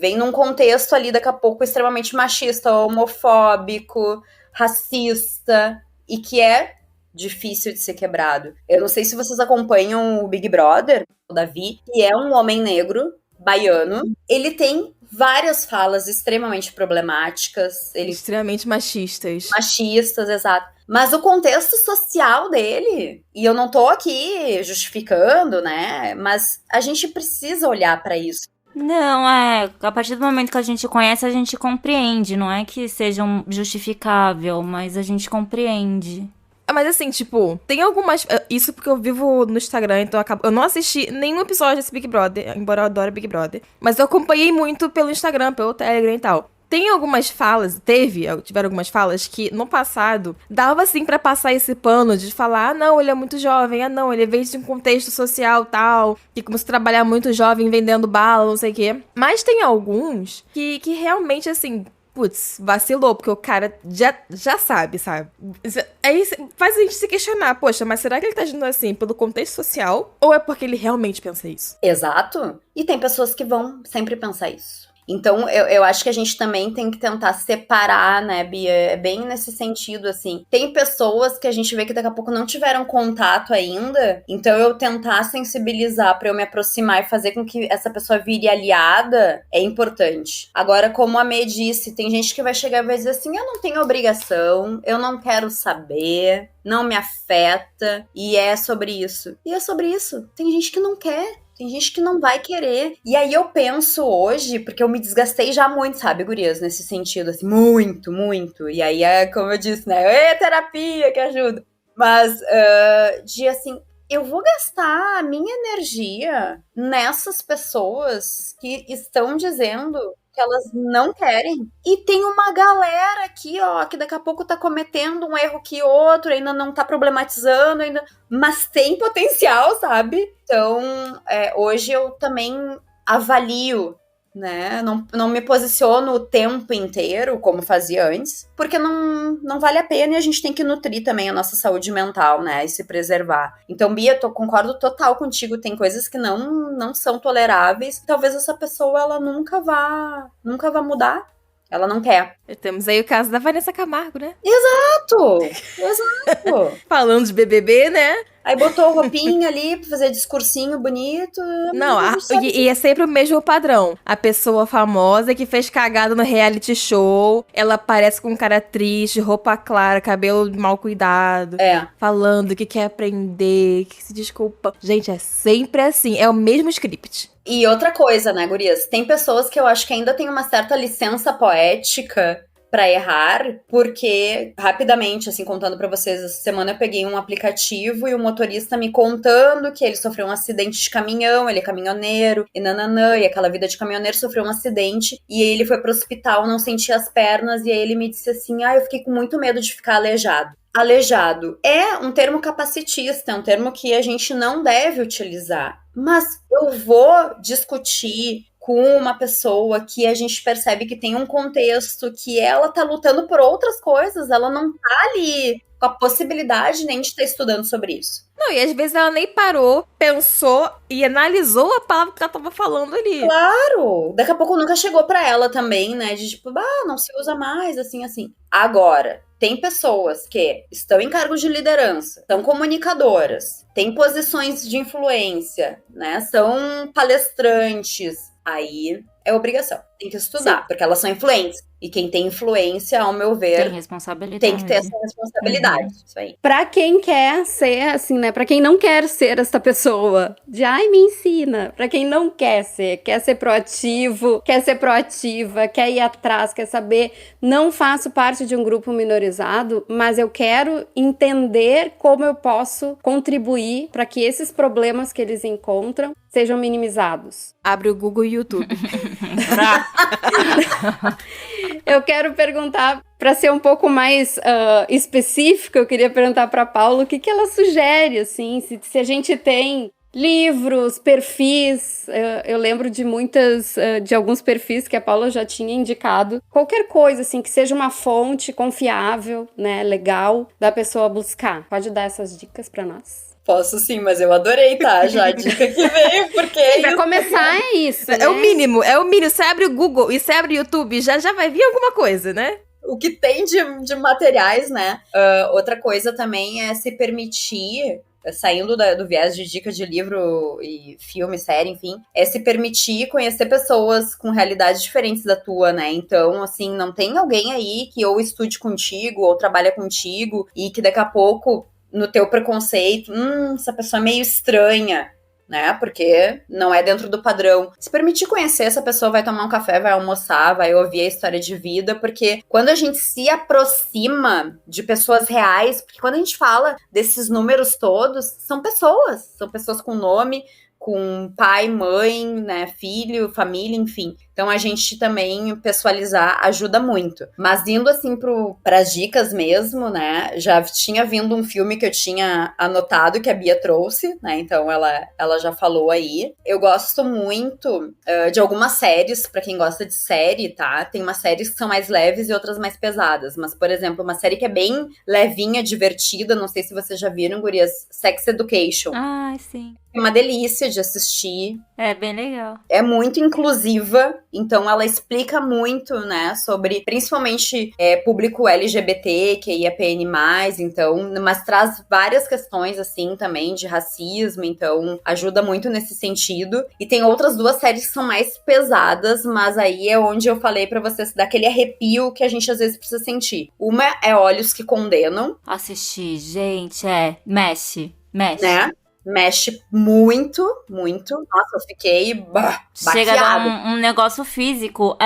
Vem num contexto ali, daqui a pouco, extremamente machista, homofóbico, racista, e que é difícil de ser quebrado. Eu não sei se vocês acompanham o Big Brother, o Davi, que é um homem negro, baiano. Ele tem várias falas extremamente problemáticas. Extremamente machistas. Machistas, exato. Mas o contexto social dele, e eu não tô aqui justificando, né? Mas a gente precisa olhar pra isso. Não, a partir do momento que a gente conhece, a gente compreende. Não é que seja justificável, mas a gente compreende. Mas assim, tipo, tem algumas... Isso porque eu vivo no Instagram, então eu não assisti nenhum episódio desse Big Brother, embora eu adore Big Brother. Mas eu acompanhei muito pelo Instagram, pelo Telegram e tal. Tem algumas falas, tiveram algumas falas que no passado dava assim pra passar esse pano de falar, não, ele é muito jovem, não, ele veio de um contexto social tal, que começou a trabalhar muito jovem vendendo bala, não sei o quê. Mas tem alguns que realmente, assim... Putz, vacilou, porque o cara já sabe. Aí faz a gente se questionar, poxa, mas será que ele tá agindo assim pelo contexto social? Ou é porque ele realmente pensa isso? Exato. E tem pessoas que vão sempre pensar isso. Então, eu acho que a gente também tem que tentar separar, né, Bia? É bem nesse sentido, assim. Tem pessoas que a gente vê que daqui a pouco não tiveram contato ainda, então eu tentar sensibilizar pra eu me aproximar e fazer com que essa pessoa vire aliada é importante. Agora, como a Mê disse, tem gente que vai chegar e vai dizer assim, eu não tenho obrigação, eu não quero saber, não me afeta, e é sobre isso. E é sobre isso. Tem gente que não quer. Tem gente que não vai querer. E aí eu penso hoje, porque eu me desgastei já muito, sabe, gurias, nesse sentido, assim, muito, muito. E aí é como eu disse, né, terapia que ajuda. Mas, de assim, eu vou gastar a minha energia nessas pessoas que estão dizendo que elas não querem. E tem uma galera aqui, ó, que daqui a pouco tá cometendo um erro que outro, ainda não tá problematizando, mas tem potencial, sabe? Então, hoje eu também avalio, né? Não me posiciono o tempo inteiro, como fazia antes, porque não vale a pena e a gente tem que nutrir também a nossa saúde mental, né? E se preservar. Então, Bia, concordo total contigo, tem coisas que não são toleráveis. Talvez essa pessoa, ela nunca vá mudar. Ela não quer. E temos aí o caso da Vanessa Camargo, né? Exato! Falando de BBB, né? Aí botou roupinha ali pra fazer discursinho bonito. Não, e é sempre o mesmo padrão. A pessoa famosa que fez cagada no reality show, ela aparece com um cara triste, roupa clara, cabelo mal cuidado. Falando que quer aprender, que se desculpa. Gente, é sempre assim. É o mesmo script. E outra coisa, né, gurias? Tem pessoas que eu acho que ainda tem uma certa licença poética pra errar, porque, rapidamente, assim, contando pra vocês, essa semana eu peguei um aplicativo e o motorista me contando que ele sofreu um acidente de caminhão, ele é caminhoneiro, e nananã, e aquela vida de caminhoneiro, sofreu um acidente, e aí ele foi pro hospital, não sentia as pernas, e aí ele me disse assim, eu fiquei com muito medo de ficar aleijado. Aleijado é um termo capacitista, é um termo que a gente não deve utilizar. Mas eu vou discutir com uma pessoa que a gente percebe que tem um contexto, que ela tá lutando por outras coisas, ela não tá ali com a possibilidade nem de estar estudando sobre isso. Não, e às vezes ela nem parou, pensou e analisou a palavra que ela tava falando ali. Claro! Daqui a pouco nunca chegou pra ela também, né? De tipo, não se usa mais, assim. Agora, tem pessoas que estão em cargos de liderança, são comunicadoras, têm posições de influência, né? São palestrantes. Aí é obrigação. Tem que estudar, porque elas são influentes. E quem tem influência, ao meu ver, tem responsabilidade. Tem que ter essa responsabilidade. Isso aí. Pra quem quer ser, assim, né? Pra quem não quer ser essa pessoa de, me ensina. Pra quem não quer ser proativo, quer ser proativa, quer ir atrás, quer saber, não faço parte de um grupo minorizado, mas eu quero entender como eu posso contribuir pra que esses problemas que eles encontram sejam minimizados. Abre o Google e o YouTube. Eu quero perguntar, para ser um pouco mais específica, eu queria perguntar para Paula o que ela sugere, assim, se a gente tem livros, perfis. Eu lembro de de alguns perfis que a Paula já tinha indicado. Qualquer coisa, assim, que seja uma fonte confiável, né, legal, da pessoa buscar. Pode dar essas dicas para nós? Posso sim, mas eu adorei, tá? Já a dica que veio, porque Pra começar é isso, né? É o mínimo. Você abre o Google e você abre o YouTube, já vai vir alguma coisa, né? o que tem de materiais, né? Outra coisa também é se permitir, saindo do viés de dica de livro e filme, série, enfim, é se permitir conhecer pessoas com realidades diferentes da tua, né? Então, assim, não tem alguém aí que ou estude contigo ou trabalha contigo e que daqui a pouco, no teu preconceito, essa pessoa é meio estranha, né? Porque não é dentro do padrão. Se permitir conhecer, essa pessoa vai tomar um café, vai almoçar, vai ouvir a história de vida, porque quando a gente se aproxima de pessoas reais, porque quando a gente fala desses números todos, são pessoas com nome, com pai, mãe, né, filho, família, enfim. Então a gente também pessoalizar ajuda muito. Mas indo assim para as dicas mesmo, né, já tinha vindo um filme que eu tinha anotado que a Bia trouxe, né, então ela já falou aí. Eu gosto muito de algumas séries, para quem gosta de série, tá? Tem umas séries que são mais leves e outras mais pesadas, mas, por exemplo, uma série que é bem levinha, divertida, não sei se vocês já viram, gurias, Sex Education. Ai, sim. É uma delícia de assistir. É bem legal. É muito inclusiva, então ela explica muito, né, sobre principalmente público LGBT, QIAPN+, então, mas traz várias questões, assim, também de racismo, então ajuda muito nesse sentido. E tem outras duas séries que são mais pesadas, mas aí é onde eu falei pra vocês, daquele arrepio que a gente às vezes precisa sentir. Uma é Olhos que Condenam. Assistir, gente, mexe. Né? Mexe muito, muito. Nossa, eu fiquei chega a baqueada. dar um negócio físico,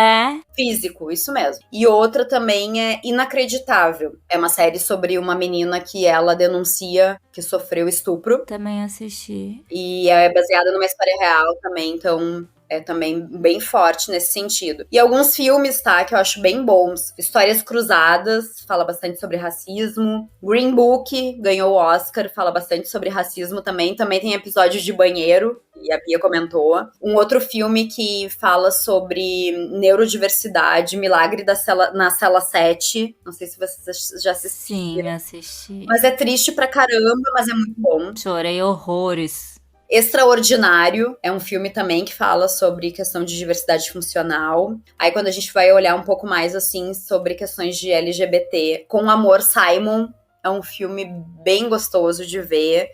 Físico, isso mesmo. E outra também é Inacreditável. É uma série sobre uma menina que ela denuncia que sofreu estupro. Também assisti. E é baseada numa história real também, então é também bem forte nesse sentido. E alguns filmes, tá, que eu acho bem bons. Histórias Cruzadas, fala bastante sobre racismo. Green Book, ganhou o Oscar, fala bastante sobre racismo também. Também tem episódios de banheiro, e a Bia comentou. Um outro filme que fala sobre neurodiversidade, Milagre na Cela 7. Não sei se vocês já assistiram. Sim, assisti. Mas é triste pra caramba, mas é muito bom. Chorei horrores. Extraordinário é um filme também que fala sobre questão de diversidade funcional. Aí quando a gente vai olhar um pouco mais assim sobre questões de LGBT, Com Amor, Simon é um filme bem gostoso de ver,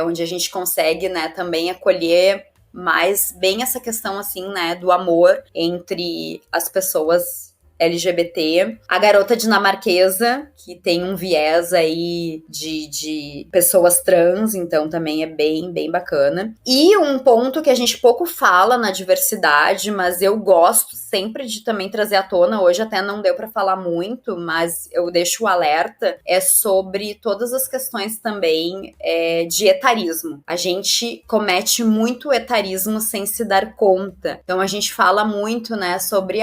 onde a gente consegue, né, também acolher mais bem essa questão assim, né, do amor entre as pessoas LGBT. A Garota Dinamarquesa, que tem um viés aí de pessoas trans, então também é bem, bem bacana. E um ponto que a gente pouco fala na diversidade, mas eu gosto sempre de também trazer à tona, hoje até não deu pra falar muito, mas eu deixo o alerta, é sobre todas as questões também de etarismo. A gente comete muito etarismo sem se dar conta. Então a gente fala muito, né, sobre,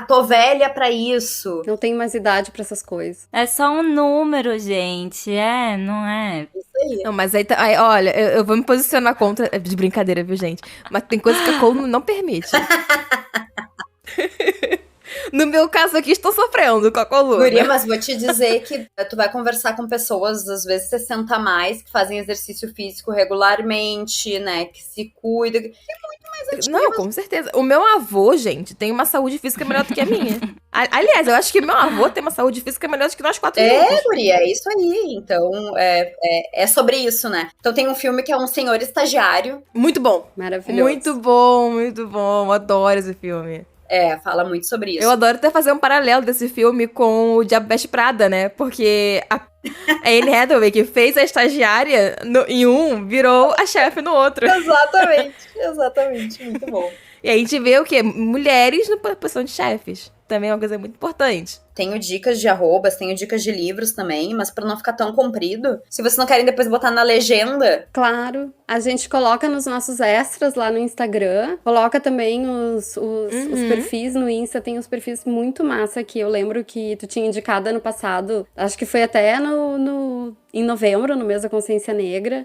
tô velha pra isso. Não tenho mais idade pra essas coisas. É só um número, gente. Não é? Isso aí. Não, mas aí olha, eu vou me posicionar contra. É de brincadeira, viu, gente? Mas tem coisa que a Cole não permite. No meu caso aqui, estou sofrendo com a coluna. Guria, mas vou te dizer que tu vai conversar com pessoas, às vezes 60 a mais, que fazem exercício físico regularmente, né? Que se cuidam. Tem muito mais ativas. Não, com certeza. O meu avô, gente, tem uma saúde física melhor do que a minha. Aliás, eu acho que meu avô tem uma saúde física melhor do que nós quatro juntos. Guria, é isso aí. Então, é sobre isso, né? Então tem um filme que é Um Senhor Estagiário. Muito bom. Maravilhoso. Muito bom, muito bom. Adoro esse filme. Fala muito sobre isso. Eu adoro até fazer um paralelo desse filme com o Diabo Veste Prada, né? Porque a Anne Hathaway, que fez a estagiária em um, virou a chefe no outro. Exatamente, muito bom. E a gente vê o quê? Mulheres na posição de chefes. Também é uma coisa muito importante. Tenho dicas de arrobas, tenho dicas de livros também, mas pra não ficar tão comprido, se vocês não querem depois botar na legenda... Claro, a gente coloca nos nossos extras lá no Instagram, coloca também os perfis no Insta, tem uns perfis muito massa que eu lembro que tu tinha indicado ano passado, acho que foi até em novembro, no mês da Consciência Negra.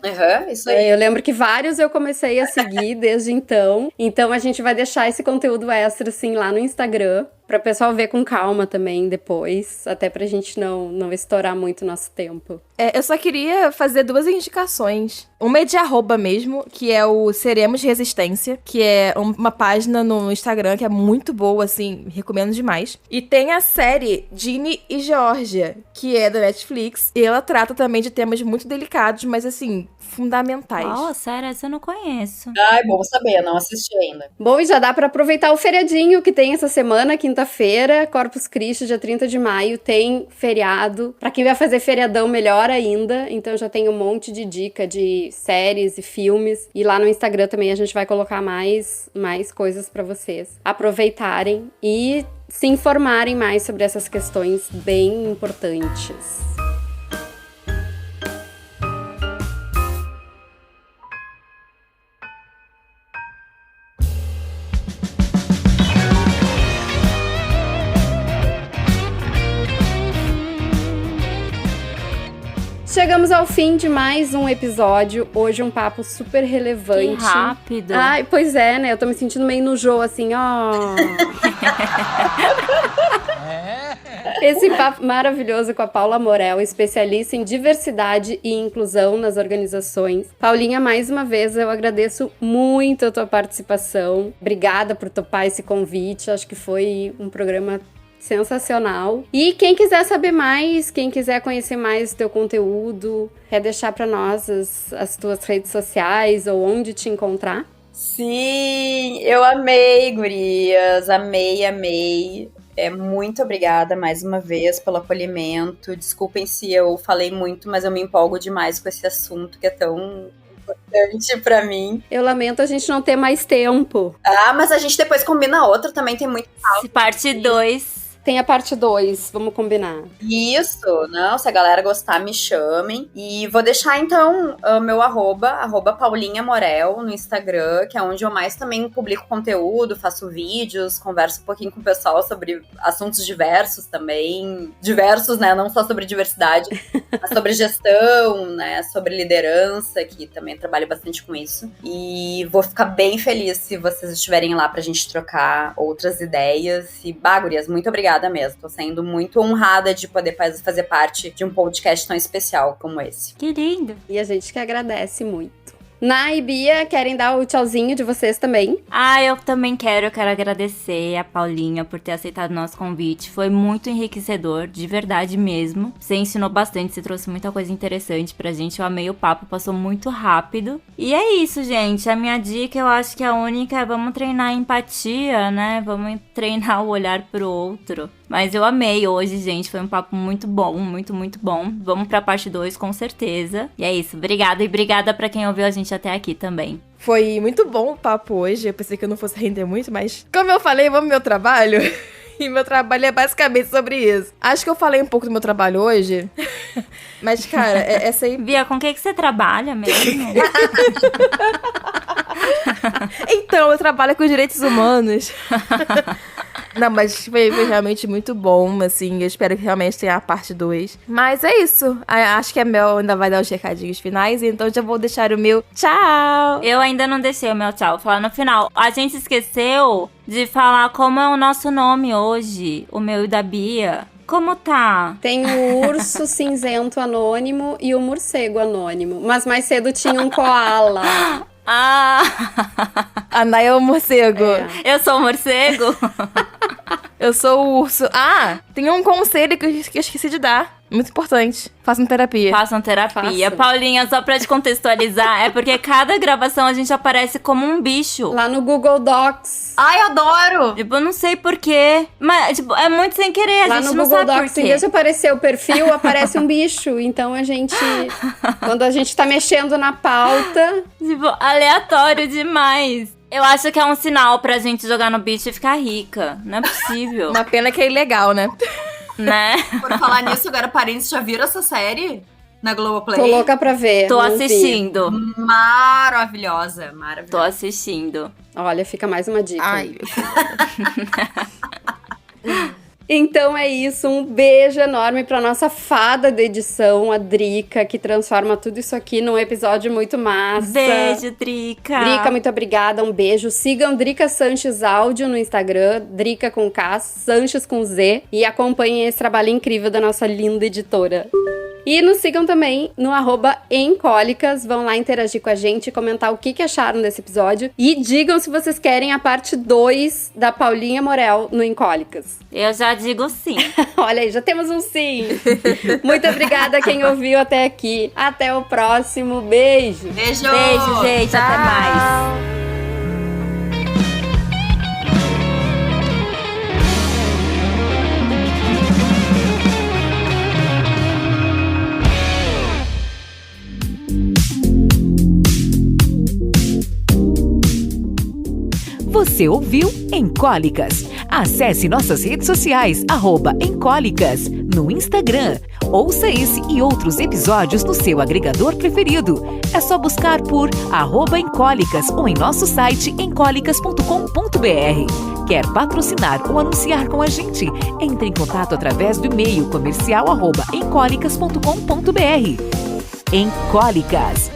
Isso aí. Eu lembro que vários eu comecei a seguir desde então. Então a gente vai deixar esse conteúdo extra, assim, lá no Instagram. Pra pessoal ver com calma também depois. Até pra gente não estourar muito o nosso tempo. Eu só queria fazer 2 indicações. Uma é de arroba mesmo, que é o Seremos Resistência, que é uma página no Instagram que é muito boa, assim, recomendo demais. E tem a série Ginny e Georgia, que é da Netflix. E ela trata também de temas muito delicados, mas, assim, fundamentais. Oh, sério, essa eu não conheço. Ai, bom saber, não assisti ainda. Bom, e já dá pra aproveitar o feriadinho que tem essa semana, quinta-feira, Corpus Christi, dia 30 de maio, tem feriado. Pra quem vai fazer feriadão, melhor ainda. Então já tem um monte de dica de séries e filmes. E lá no Instagram também a gente vai colocar mais coisas pra vocês aproveitarem e se informarem mais sobre essas questões bem importantes. Chegamos ao fim de mais um episódio. Hoje um papo super relevante. Que rápido. Ai, pois é, né? Eu tô me sentindo meio no Jô, assim, ó. Esse papo maravilhoso com a Paula Morel, especialista em diversidade e inclusão nas organizações. Paulinha, mais uma vez, eu agradeço muito a tua participação. Obrigada por topar esse convite. Acho que foi um programa sensacional. E quem quiser saber mais, quem quiser conhecer mais do teu conteúdo, quer deixar pra nós as tuas redes sociais ou onde te encontrar? Sim, eu amei, gurias, amei. Muito obrigada mais uma vez pelo acolhimento. Desculpem se eu falei muito, mas eu me empolgo demais com esse assunto que é tão importante pra mim. Eu lamento a gente não ter mais tempo. Ah, mas a gente depois combina outra, também tem muito Parte 2. Tem a parte 2, vamos combinar. Isso, não, se a galera gostar, me chamem. E vou deixar, então, o meu arroba Paulinha Morel no Instagram, que é onde eu mais também publico conteúdo, faço vídeos, converso um pouquinho com o pessoal sobre assuntos diversos também. Diversos, né, não só sobre diversidade, mas sobre gestão, né, sobre liderança, que também trabalho bastante com isso. E vou ficar bem feliz se vocês estiverem lá pra gente trocar outras ideias. E, gurias, muito obrigada mesmo. Tô sendo muito honrada de poder fazer parte de um podcast tão especial como esse. Que lindo. E a gente que agradece muito. Nai e Bia, querem dar o tchauzinho de vocês também? Eu também quero agradecer a Paulinha por ter aceitado o nosso convite. Foi muito enriquecedor, de verdade mesmo. Você ensinou bastante, você trouxe muita coisa interessante pra gente. Eu amei o papo, passou muito rápido. E é isso, gente. A minha dica, eu acho que a única é vamos treinar a empatia, né? Vamos treinar o olhar pro outro. Mas eu amei hoje, gente. Foi um papo muito bom, muito bom. Vamos pra parte 2, com certeza. E é isso. Obrigada. E obrigada pra quem ouviu a gente até aqui também. Foi muito bom o papo hoje. Eu pensei que eu não fosse render muito, mas como eu falei, vamos pro meu trabalho. E meu trabalho é basicamente sobre isso. Acho que eu falei um pouco do meu trabalho hoje. Mas, cara, essa aí... Bia, com o que você trabalha mesmo? Então, eu trabalho com direitos humanos. Não, mas foi realmente muito bom, assim, eu espero que realmente tenha a parte 2. Mas é isso, acho que a Mel ainda vai dar os recadinhos finais, então já vou deixar o meu tchau! Eu ainda não deixei o meu tchau, vou falar no final. A gente esqueceu de falar como é o nosso nome hoje, o meu e da Bia. Como tá? Tem o urso cinzento anônimo e o morcego anônimo, mas mais cedo tinha um koala. A Nai é o morcego. Eu sou o morcego? Eu sou o urso. Tem um conselho que eu esqueci de dar. Muito importante. Façam terapia. Façam terapia. Façam. Paulinha, só pra te contextualizar, é porque cada gravação a gente aparece como um bicho. Lá no Google Docs. Ai, adoro! Tipo, eu não sei porquê. Mas, tipo, é muito sem querer. Lá A gente no não Google sabe Docs, por em quê. vez de aparecer o perfil, aparece um bicho. Então a gente, quando a gente tá mexendo na pauta... Tipo, aleatório demais. Eu acho que é um sinal pra gente jogar no bicho e ficar rica. Não é possível. Uma pena que é ilegal, né? Né? Por falar nisso, agora parentes já viram essa série na Globoplay? Tô louca pra ver. Tô não vi. assistindo. Maravilhosa, Tô maravilhosa. assistindo. Olha, fica mais uma dica. Ai, Então é isso, um beijo enorme pra nossa fada da edição, a Drica, que transforma tudo isso aqui num episódio muito massa. Beijo, Drica. Drica, muito obrigada, um beijo. Sigam Drica Sanches Áudio no Instagram, Drica com K, Sanches com Z, e acompanhem esse trabalho incrível da nossa linda editora. E nos sigam também no @encólicas, vão lá interagir com a gente, comentar o que acharam desse episódio e digam se vocês querem a parte 2 da Paulinha Morel no Encólicas. Eu já digo sim. Olha aí, já temos um sim. Muito obrigada a quem ouviu até aqui. Até o próximo. Beijo. Beijo! Beijo, gente. Até mais. Você ouviu Encólicas? Acesse nossas redes sociais, @Encólicas, no Instagram. Ouça esse e outros episódios no seu agregador preferido. É só buscar por @Encólicas ou em nosso site encólicas.com.br. Quer patrocinar ou anunciar com a gente? Entre em contato através do e-mail comercial @encólicas.com.br. Encólicas.